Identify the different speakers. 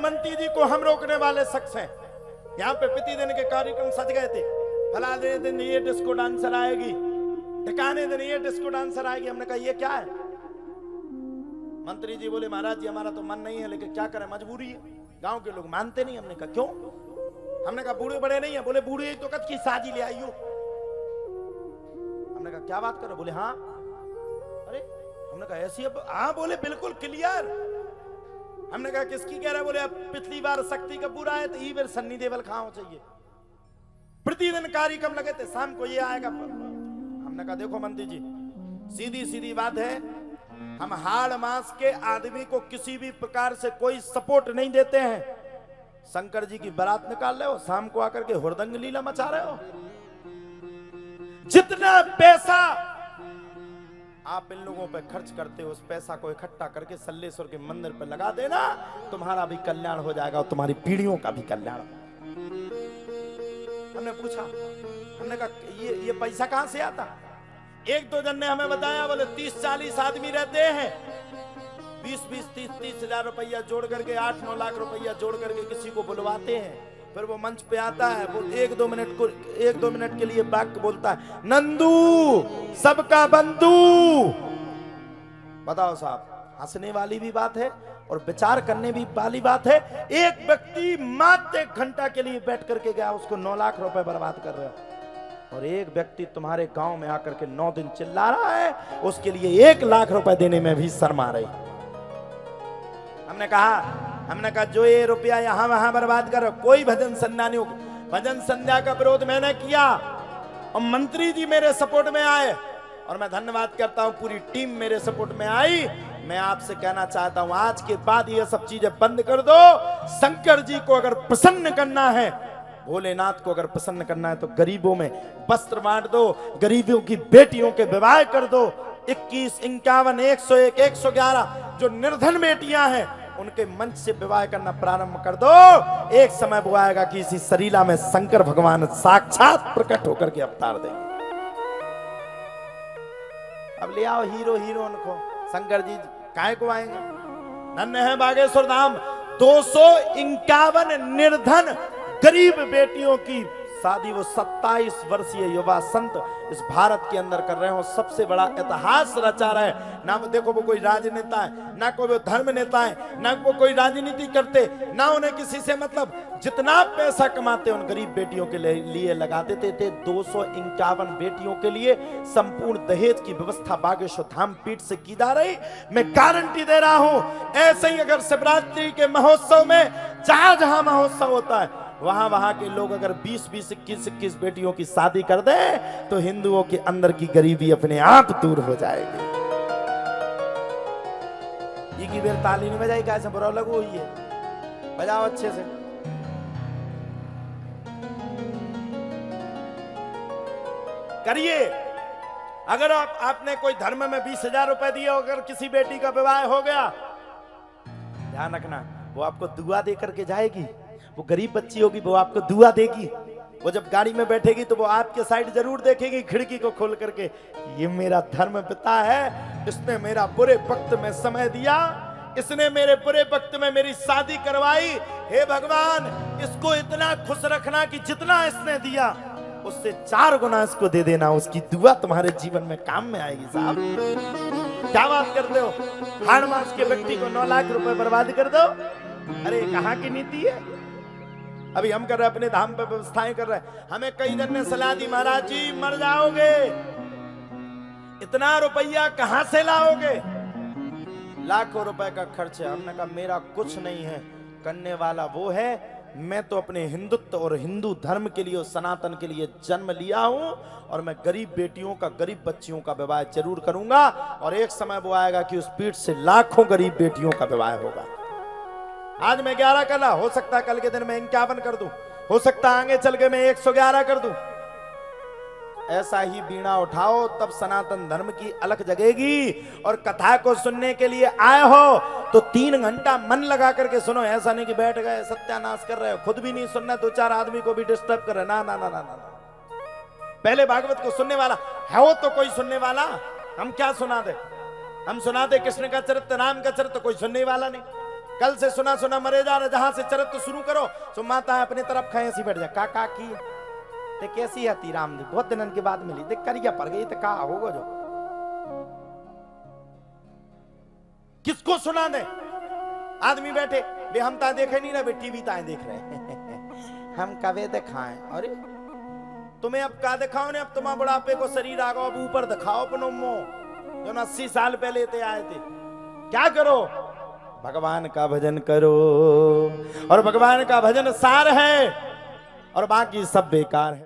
Speaker 1: मंत्री जी को हम रोकने वाले शख्स हैं। यहाँ पे प्रतिदिन के कार्यक्रम सज गए थे। फलाने दिन ये डिस्को डांसर आएगी, ठिकाने दिन ये डिस्को डांसर आएगी। हमने कहा ये क्या है? मंत्री जी बोले महाराज जी हमारा तो मन नहीं है, लेकिन क्या करें मजबूरी है, गांव के लोग मानते नहीं। हमने कहा क्यों? हमने कहा बूढ़े बड़े नहीं है। बोले बूढ़े तो कद की साजी ले आई हो। हमने कहा क्या बात करो? बोले हाँ। अरे हमने कहा ऐसी? अब हाँ बोले बिल्कुल क्लियर। हमने कहा किसकी कह रहा है? बोले अब पिछली बार शक्ति का पूरा है तो ई बार सन्नी देवल खाओ चाहिए। प्रतिदिन कार्यक्रम लगे थे, शाम को ये आएगा। हमने कहा देखो मंत्री जी सीधी सीधी बात है, हम हाड़ मास के आदमी को किसी भी प्रकार से कोई सपोर्ट नहीं देते हैं। शंकर जी की बारात निकाल रहे हो, शाम को आकर के हुरदंग लीला मचा रहे हो। जितना पैसा आप इन लोगों पे खर्च करते हो, उस पैसा को इकट्ठा करके सल्लेश्वर के मंदिर पर लगा देना, तुम्हारा भी कल्याण हो जाएगा और तुम्हारी पीढ़ियों का भी कल्याण। हमने पूछा, हमने कहा ये पैसा कहां से आता? एक दो जन ने हमें बताया, बोले 30-40 आदमी रहते हैं, 20-20, 30-30 हजार रुपया जोड़ करके 8-9 लाख रुपया जोड़ करके किसी को बुलवाते हैं। फिर वो मंच पे आता है, वो एक दो मिनट के लिए वाक्य बोलता है, नंदू सबका बंधु। बताओ साहब, हंसने वाली भी बात है और विचार करने भी वाली बात है। एक व्यक्ति मात्र 1 घंटा के लिए बैठ करके गया, उसको 9 लाख रुपए बर्बाद कर रहे हो। और एक व्यक्ति तुम्हारे गांव में आकर के 9 दिन चिल्ला रहा है, उसके लिए 1 लाख रुपए देने में भी शर्मा रही। हमने कहा जो ये रुपया यहां वहां बर्बाद करो, कोई भजन संध्या नहीं होगी। भजन संध्या का विरोध मैंने किया और मंत्री जी मेरे सपोर्ट में आए और मैं धन्यवाद करता हूं, पूरी टीम मेरे सपोर्ट में आई। मैं आपसे कहना चाहता हूं आज के बाद ये सब चीजें बंद कर दो। शंकर जी को अगर प्रसन्न करना है, भोलेनाथ को अगर प्रसन्न करना है, तो गरीबों में वस्त्र बांट दो, गरीबों की बेटियों के विवाह कर दो। 21, 51, 101, 111 जो निर्धन बेटियां हैं उनके मंच से विवाह करना प्रारंभ कर दो। एक समय वो आएगा कि इसी सरीला में शंकर भगवान साक्षात प्रकट होकर के अवतार देंगे। अब ले आओ हीरो हीरोइन को, शंकर जी काहे को आएंगे? नन्हे है बागेश्वर धाम 251 निर्धन गरीब बेटियों की शादी वो 27 वर्षीय युवा संत इस भारत के अंदर कर रहे हो। सबसे बड़ा इतिहास रचा रहे। ना देखो वो कोई राजनेता है, ना कोई वो धर्म नेता है, ना वो कोई राजनीति करते, ना उन्हें किसी से मतलब। जितना पैसा कमाते उन गरीब बेटियों के लिए लगा देते थे। 251 बेटियों के लिए संपूर्ण दहेज की व्यवस्था बागेश्वर धाम पीठ से की जा रही। मैं गारंटी दे रहा हूं, ऐसे ही अगर शिवरात्रि के महोत्सव में जहां जहां महोत्सव होता है वहां के लोग अगर 20-20, 21-21 बेटियों की शादी कर दें तो हिंदुओं के अंदर की गरीबी अपने आप दूर हो जाएगी। ये की बेर ताली नहीं बजाई, कैसे बुरा लगू हुई है? बजाओ अच्छे से। करिए। अगर आपने कोई धर्म में 20,000 रुपए दिए, अगर किसी बेटी का विवाह हो गया, ध्यान रखना वो आपको दुआ दे करके जाएगी। वो गरीब बच्ची होगी, वो आपको दुआ देगी। वो जब गाड़ी में बैठेगी तो वो आपके साइड जरूर देखेगी, खिड़की को खोल करके, ये मेरा धर्म पिता है, इसने मेरा बुरे वक्त में समय दिया, इसने मेरे बुरे वक्त में मेरी शादी करवाई। हे भगवान, इसको इतना खुश रखना कि जितना इसने दिया उससे 4 गुना इसको दे देना। उसकी दुआ तुम्हारे जीवन में काम में आएगी। साहब क्या बात करते हो? हाड़ मास के व्यक्ति को 9 लाख रुपए बर्बाद कर दो। अरे कहां की नीति है? अभी हम कर रहे अपने धाम पे व्यवस्थाएं कर रहे हैं। हमें कई जन ने सलाह दी, महाराज जी मर जाओगे, इतना रुपया कहां से लाओगे? लाखों रुपए का खर्च है। हमने कहा मेरा कुछ नहीं है, करने वाला वो है। मैं तो अपने हिंदुत्व और हिंदू धर्म के लिए और सनातन के लिए जन्म लिया हूं और मैं गरीब बेटियों का, गरीब बच्चियों का विवाह जरूर करूंगा। और एक समय वो आएगा कि उस पीठ से लाखों गरीब बेटियों का विवाह होगा। आज मैं 11 कर रहा, हो सकता है कल के दिन मैं 51 कर दूं, हो सकता है आगे चल के मैं 111 कर दूं। ऐसा ही बीड़ा उठाओ, तब सनातन धर्म की अलख जगेगी। और कथा को सुनने के लिए आए हो तो 3 घंटा मन लगा करके सुनो। ऐसा नहीं कि बैठ गए सत्यानाश कर रहे हो, खुद भी नहीं सुनना, 2-4 आदमी को भी डिस्टर्ब कर रहे। ना ना ना ना ना। पहले भागवत को सुनने वाला है वो तो कोई सुनने वाला। हम क्या सुना दे? हम सुना दे कृष्ण का चरित्र, राम का चरित्र, कोई सुनने वाला नहीं। कल से सुना सुना मरे जा रहे, जहां से चरित्र शुरू करो सो माता है अपनी तरफ खाए ऐसी बैठ जा का की ते कैसी आती राम दी बहुत दिनन के बाद मिली देख करिया पड़ गई तो का होगा जो किसको सुना दे। आदमी बैठे बे हम ता देखे नहीं ना बे टीवी ताए देख रहे हैं हम कवे दिखाएं। अरे तुम्हें अब का दिखाओ ने, अब तुम्हारा बुढ़ापे को शरीर आ गो, अब ऊपर दिखाओ अपनो मुंह जो 80 साल पहले ते आए थे। क्या करो भगवान का भजन करो, और भगवान का भजन सार है और बाकी सब बेकार है।